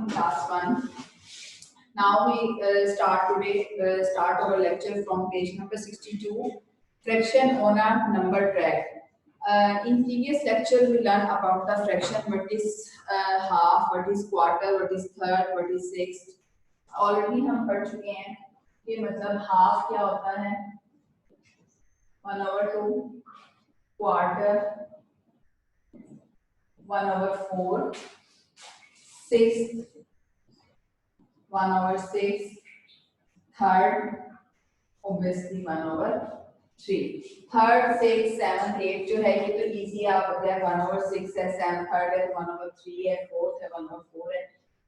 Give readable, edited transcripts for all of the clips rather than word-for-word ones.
Class 1. Now we start our lecture from page number 62, fraction on a number track. In previous lecture we learned about the fraction, what is half, what is quarter, what is third, what is sixth. Already हम पढ़ चुके हैं कि मतलब half क्या होता है, 1/2, quarter 1/4, sixth 1/6, third obviously 1/3, third, sixth, seventh, eighth जो है ये तो इजी आप पता है 1/6 है, seventh थर्ड है 1/3 है, fourth है 1/4 है,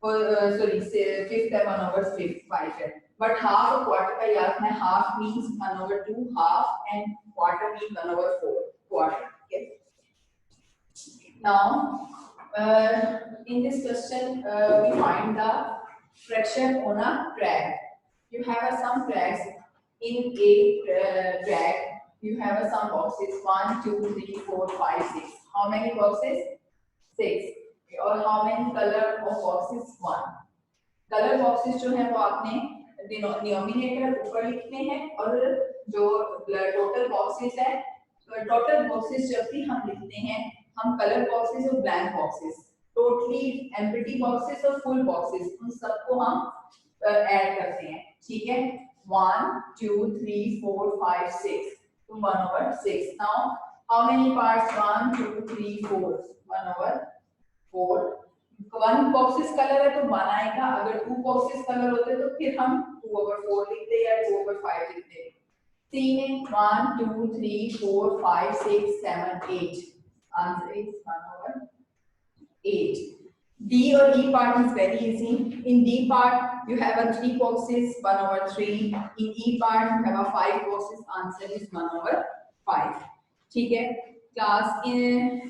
और सॉरी फिफ्थ है 1/5 है. बट हाफ और क्वार्टर का याद रखना है, half means 1/2 half and quarter means 1/4 quarter. Okay. Now in this question we find the fraction on a track. You have some tracks. In a track you have some boxes 1 2 3 4 5 6. How many boxes? 6. Or how many color of boxes? 1. Colour boxes जो है वो आपने denominator ऊपर लिखने हैं, और जो total boxes है, टोटल बॉक्सेस जब भी हम लिखते हैं हम कलर बॉक्सेस और blank boxes, totally empty boxes और फुल बॉक्सेस, उन सबको हम ऐड करते हैं. ठीक है, 1 2 3 4 5 6 तो 1/6. Now how many parts? 1 2 3 4 1/4. One boxes colour है तो 1 आएगा, अगर 2 बॉक्सेस कलर होते तो फिर हम 2/4 लिखते या 2/5 लिखते. सी में 1 2 3 4 5 6 7 8, answer is 1/8. D or E part is very easy. In D part you have a 3 boxes 1/3. In E part you have a 5 boxes. Answer is 1/5. ठीक है. क्लास इन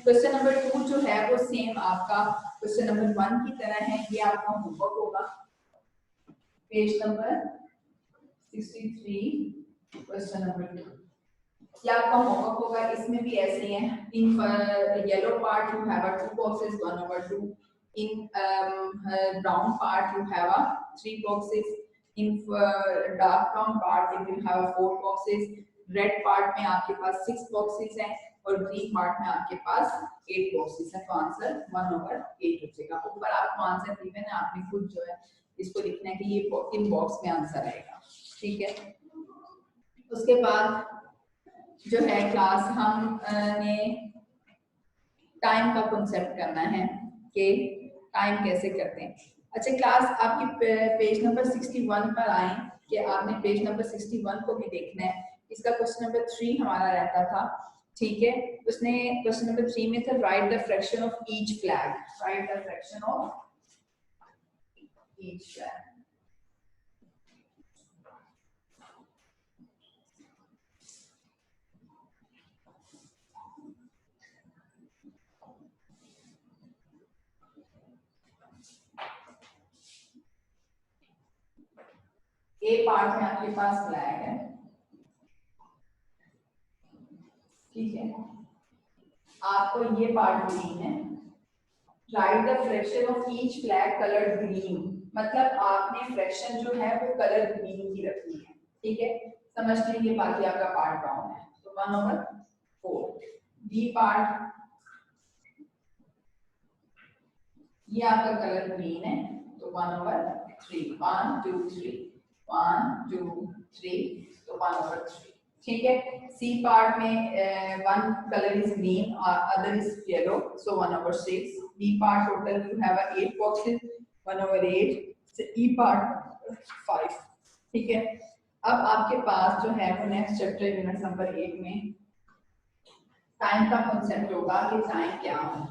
क्वेश्चन नंबर 2 जो है वो सेम आपका क्वेश्चन नंबर 1 की तरह है. ये आपका होमवर्क होगा, पेज नंबर 63 क्वेश्चन नंबर 2. ये आपका होमवर्क होगा. इसमें भी ऐसे ही है. In yellow part you have 2 boxes 1/2. In brown part you have 3 boxes. In dark brown part you will have 4 boxes. Red part में आपके पास 6 boxes हैं, और ग्रीन पार्ट में आपके पास 8 बॉक्सेस है. तो आंसर 1/8 हो जाएगा. ऊपर आपको आंसर गिवन है, आपने खुद जो है इसको लिखना है कि ये किन बॉक्स में आंसर आएगा. ठीक है. उसके बाद जो है क्लास हमने टाइम का कॉन्सेप्ट करना है कि टाइम कैसे करते हैं. अच्छा, क्लास आपकी पेज नंबर 61 पर आए कि आपने पेज नंबर 61 को भी देखना है. इसका क्वेश्चन नंबर 3 हमारा रहता था. ठीक है, उसने क्वेश्चन नंबर 3 में था right the fraction of each flag. Right the fraction of each flag. A part में आपके पास फ्लैग है. ठीक है, आपको ये पार्ट ग्रीन है. Right the fraction of each flag colour green, मतलब आपने फ्रैक्शन जो है वो कलर ग्रीन की रखनी है. ठीक है, समझ लीजिए. बाकी आपका पार्ट ब्राउन है तो 1/4. बी पार्ट ये आपका कलर ग्रीन है तो 1/3. 1 2 3 1 2 3 तो 1/3. ठीक है. सी पार्ट में वन कलर इज ग्रीन और other is yellow so 1/6. B part total you have 8 boxes 1/8. E part 5. ठीक है. अब आपके पास जो है वो नेक्स्ट चैप्टर यूनिट नंबर 8 में टाइम का कॉन्सेप्ट होगा कि टाइम क्या है.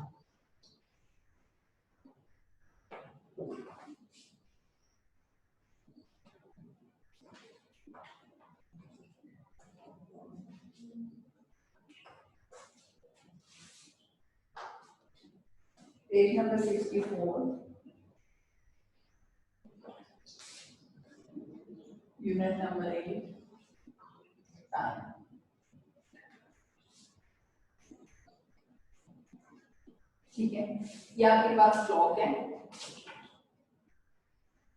Page number 64 unit number 8 time. ठीक है, ये आपके पास क्लॉक है।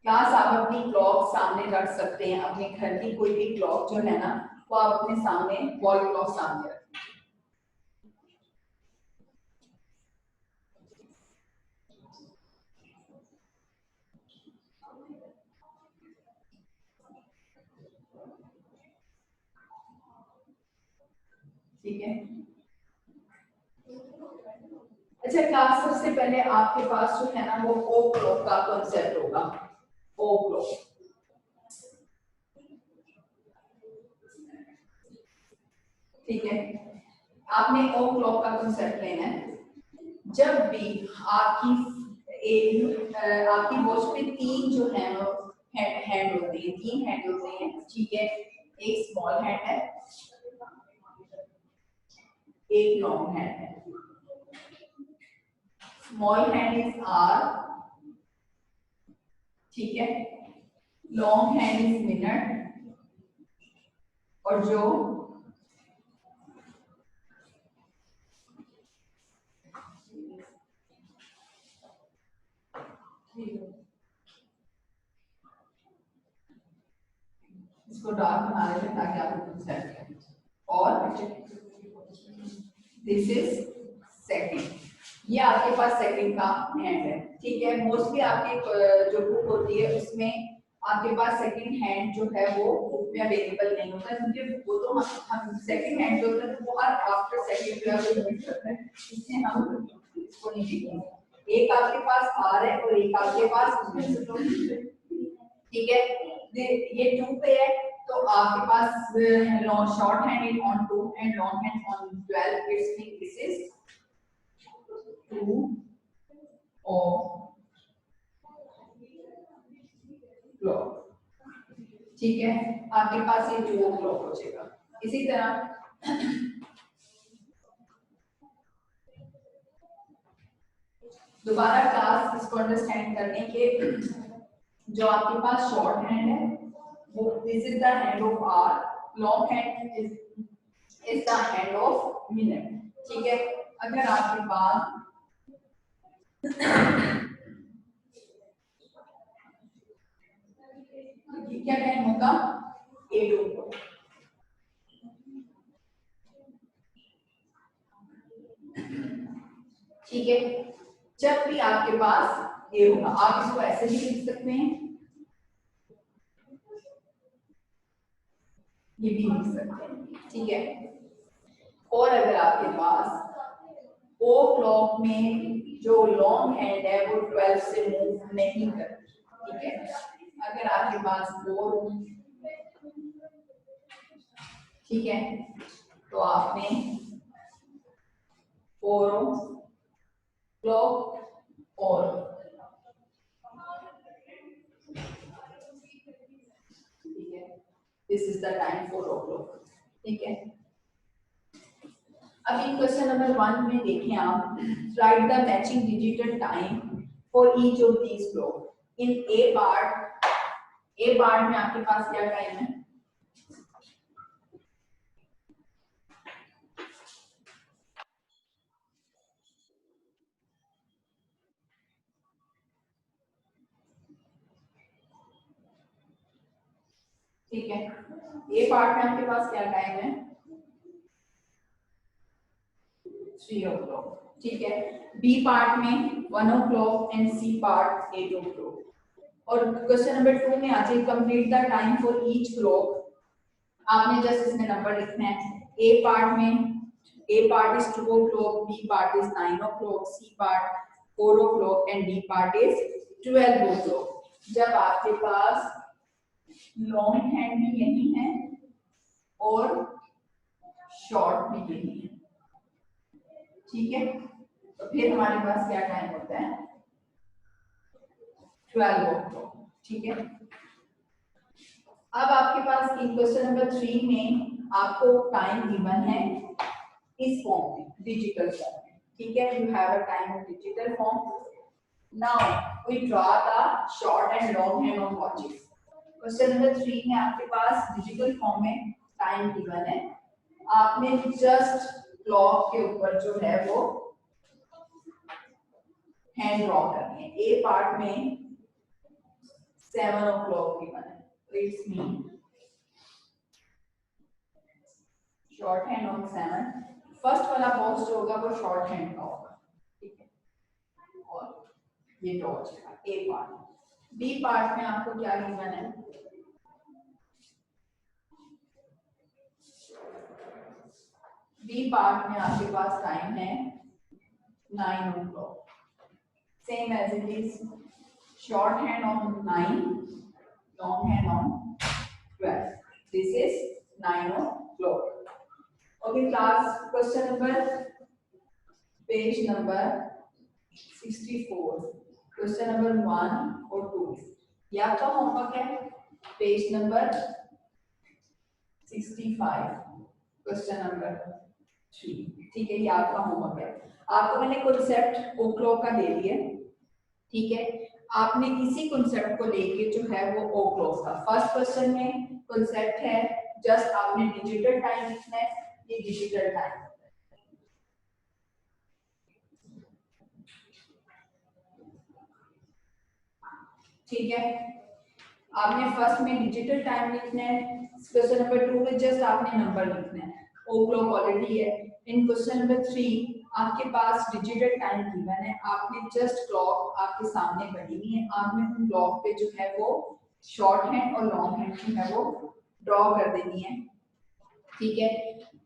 क्लास आप अपनी क्लॉक सामने रख सकते हैं, अपने घर की कोई भी क्लॉक जो है ना वो आप अपने सामने वॉल क्लॉक सामने रखें। ठीक है, अच्छा क्लास सबसे पहले आपके पास जो है ना वो ओ क्लॉक का कॉन्सेप्ट होगा। ओ क्लॉक, ठीक है, आपने ओ क्लॉक का कॉन्सेप्ट लेना है। जब भी आपकी वॉच पे तीन जो है हैंड होते हैं, तीन हैंड होते हैं, ठीक है, एक स्मॉल हैंड है, एक लॉन्ग हैंड है। स्मॉल हैंड इज आर, ठीक है, लॉन्ग हैंड इज मिनट, और जो इसको डार्क बना लेते हैं ताकि आप लोग सेट करें। और दिस इज सेकंड, ये आपके पास सेकंड का हैंड है, ठीक है। मोस्टली आपकी जो बुक होती है उसमें आपके पास सेकंड हैंड जो है वो बुक में अवेलेबल नहीं होता, क्योंकि वो तो हम सेकंड हैंड जो होता है वो her after second level use करते हैं, इसलिए हम इसको नहीं देखेंगे। एक आपके पास आर है और एक आपके पास, ठीक है, ये 2 पे है तो आपके पास short hand in on 2 and long hand on 12, it's mean this is 2 o'clock, ठीक है, आपके पास ये 2 ओ क्लॉक हो जाएगा। इसी तरह दोबारा क्लास इसको अंडरस्टैंड करने के, जो आपके पास शॉर्ट हैंड है वो this is the hand of hour, long hand is the hand of minute, ठीक है। अगर आपके पास क्या टाइम होगा 8 होगा, ठीक है। जब भी आपके पास ये होगा आप इसको ऐसे भी लिख सकते हैं, ये भी लिख सकते हैं, ठीक है। और अगर आपके पास ओ क्लॉक में जो लॉन्ग हैंड है वो 12 से मूव नहीं करती, ठीक है। अगर आपके पास 4, ठीक है, तो आपने 4 क्लॉक और ठीक है, this is the time 4 o'clock, ठीक है। अब इन क्वेश्चन नंबर 1 में देखें आप, right the matching digital time for each of these clock in A part में आपके पास क्या टाइम है, ठीक है। ए पार्ट में आपके पास क्या टाइम है 3 o'clock, ठीक है। बी पार्ट में 1 o'clock and C part 8 o'clock। और क्वेश्चन नंबर 2 में आ जाए, complete the time for each clock, आपने जस्ट इसमें नंबर लिखना है। A part is 2 o'clock, B part is 9 o'clock, C part 4 o'clock and D part is 12 o'clock। जब आपके पास लॉन्ग हैंड भी यही है और शॉर्ट भी यही है, ठीक है, तो फिर हमारे पास क्या टाइम होता है 12 o'clock, ठीक है। अब आपके पास इन क्वेश्चन नंबर 3 में आपको टाइम गिवन है इस फॉर्म में, डिजिटल फॉर्म में, ठीक है। You have a time of digital form, now we draw the short and long hand of watches. Question number 3 में आपके पास डिजिटल फॉर्म में टाइम गिवन है, आपने जस्ट क्लॉक के ऊपर जो है वो हैंड ड्रॉ करनी है। ए पार्ट में 7 o'clock गिवन है, तो it's mean short hand of 7। First वाला बॉक्स जो होगा वो शॉर्ट हैंड का होगा, ठीक है, और ये ड्रॉ हो जाएगा ए पार्ट। बी पार्ट में आपको क्या गिवन है, बी पार्ट में आपके पास टाइम है 9 o'clock, same as it is, short hand on 9, long hand on 12, this is 9 o'clock। Okay class, question number, page number 64, question number 1 और 2, ये आपका होमवर्क है। पेज नंबर 65, क्वेश्चन नंबर 3, ठीक है, ये आपका होमवर्क है। आपको मैंने कॉन्सेप्ट ओ क्लॉक का दे दिया, ठीक है, आपने इसी कॉन्सेप्ट को लेके जो है वो ओ क्लॉक का फर्स्ट क्वेश्चन में कॉन्सेप्ट है, जस्ट आपने डिजिटल टाइम लिखना है, ये डिजिटल टाइम, ठीक है, आपने फर्स्ट में डिजिटल टाइम लिखना है, क्वेश्चन नंबर 2 में जस्ट आपने नंबर लिखना है, ओ क्लॉक ऑलरेडी है। इन क्वेश्चन नंबर 3 आपके पास डिजिटल टाइम गिवन है, आपने जस्ट क्लॉक आपके सामने बनी हुई है, आपने उन क्लॉक पे जो है वो शॉर्ट हैंड और लॉन्ग हैंड जो है वो ड्रॉ कर देनी है, ठीक है।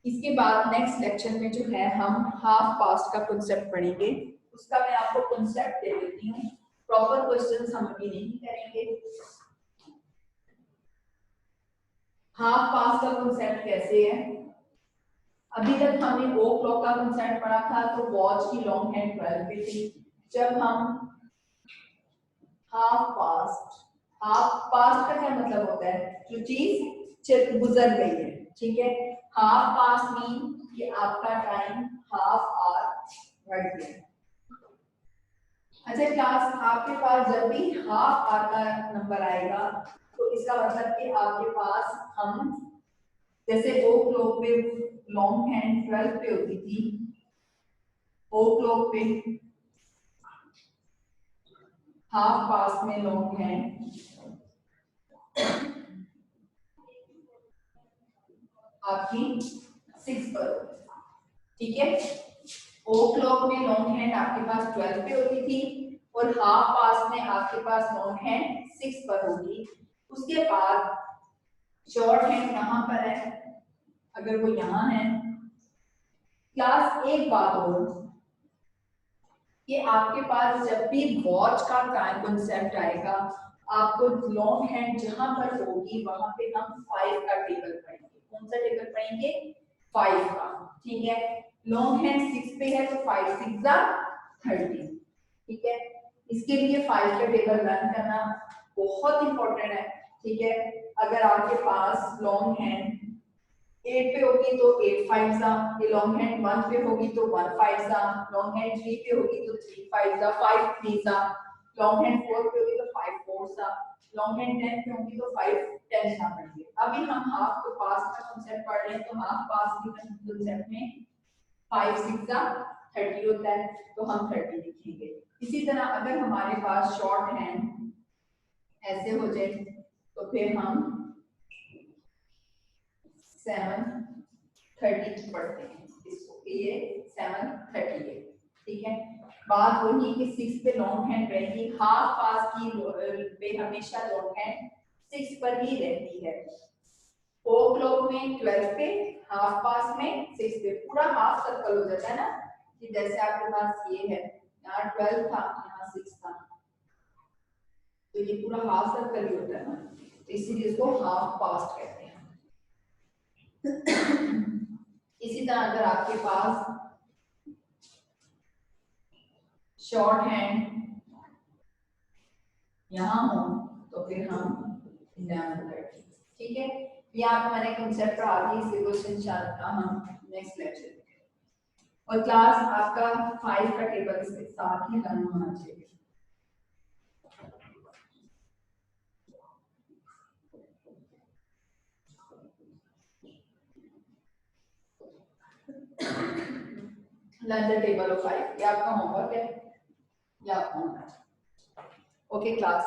इसके बाद नेक्स्ट लेक्चर में जो है हम हाफ पास्ट का कांसेप्ट पढ़ेंगे, उसका मैं आपको कांसेप्ट दे देती हूँ, प्रॉपर क्वेश्चंस हम अभी नहीं करेंगे। हाफ पास्ट का कांसेप्ट कैसे है, अभी तक हमने ओ क्लॉक का कांसेप्ट पढ़ा था, तो वॉच की लॉन्ग हैंड 12 पे थी। जब हम हाफ पास्ट, हाफ पास्ट का क्या मतलब होता है, जो चीज गुजर गई है, ठीक है, हाफ पास्ट मीन कि आपका टाइम हाफ आवर बढ़ गया। अच्छा क्लास, आपके पास जब भी हाफ आवर का नंबर आएगा तो इसका मतलब कि आपके पास हम जैसे ओ क्लॉक पे लॉन्ग हैंड 12 पे होती थी, ओ क्लॉक पे हाफ पास्ट में लॉन्ग हैंड आपकी 6 पर, ठीक है, ओ क्लॉक में लॉन्ग हैंड आपके पास 12 पे होती थी और हाफ पास्ट में आपके पास लॉन्ग हैंड 6 पर होगी। उसके बाद शॉर्ट हैंड यहाँ पर है, अगर वो यहाँ है। क्लास एक बात और कि आपके पास जब भी वॉच का टाइम कॉन्सेप्ट आएगा, आपको लॉन्ग हैंड जहां पर होगी वहां पे हम 5 का टेबल पढ़ेंगे। कौन सा टेबल पढ़ेंगे, 5 का, ठीक है। लॉन्ग हैंड 6 पे है तो 5 6 जा 30, ठीक है। इसके लिए 5 का टेबल रन करना बहुत इंपॉर्टेंट है, ठीक है। अगर आपके पास लॉन्ग हैंड 8 पे होगी तो 8 5 सा, ये लॉन्ग हैंड 1 पे होगी तो 1 5 सा, लॉन्ग हैंड 3 पे होगी तो 3 5 सा, 5 3 सा, लॉन्ग हैंड 4 पे होगी तो 5 4 सा, लॉन्ग हैंड 10 पे होगी तो 5 10 सा पढ़ेंगे। अभी हम हाफ तो पास का कांसेप्ट पढ़ रहे हैं, तो हाफ पास के कांसेप्ट में 5 6 सा 30 होता है, तो हम 30 लिखेंगे। इसी तरह अगर हमारे पास शॉर्ट हैंड ऐसे हो जाए तो फिर हम 7:30 पढ़ते हैं इसको, ये 7:30 है, ठीक है। बात वही कि 6 पे लॉन्ग हैंड रहेगी, हाफ पास की पे हमेशा लॉन्ग हैंड 6 पर ही रहती है। ओ क्लॉक में 12 पे, हाफ पास में 6 पे, पूरा हाफ सर्कल हो जाता है ना, कि जैसे आपके पास ये है, यहाँ 12 था, यहाँ 6 था, तो ये पूरा हाफ सर्कल ही होता है ना, तो इसीलिए इसको हाफ पास्ट कहते हैं। इसी तरह अगर आपके पास शॉर्ट हैंड यहाँ हो तो फिर हम 11:30, ठीक है। ये आपको मैंने कंसेप्ट पढ़ा दी, इसी क्वेश्चन इंशाल्लाह हम नेक्स्ट लेक्चर में, और क्लास आपका 5 का टेबल इसके साथ ही रन होना चाहिए। लर्न द टेबल ऑफ 5, ये आपका होमवर्क है। Yeah, on that. Okay, class.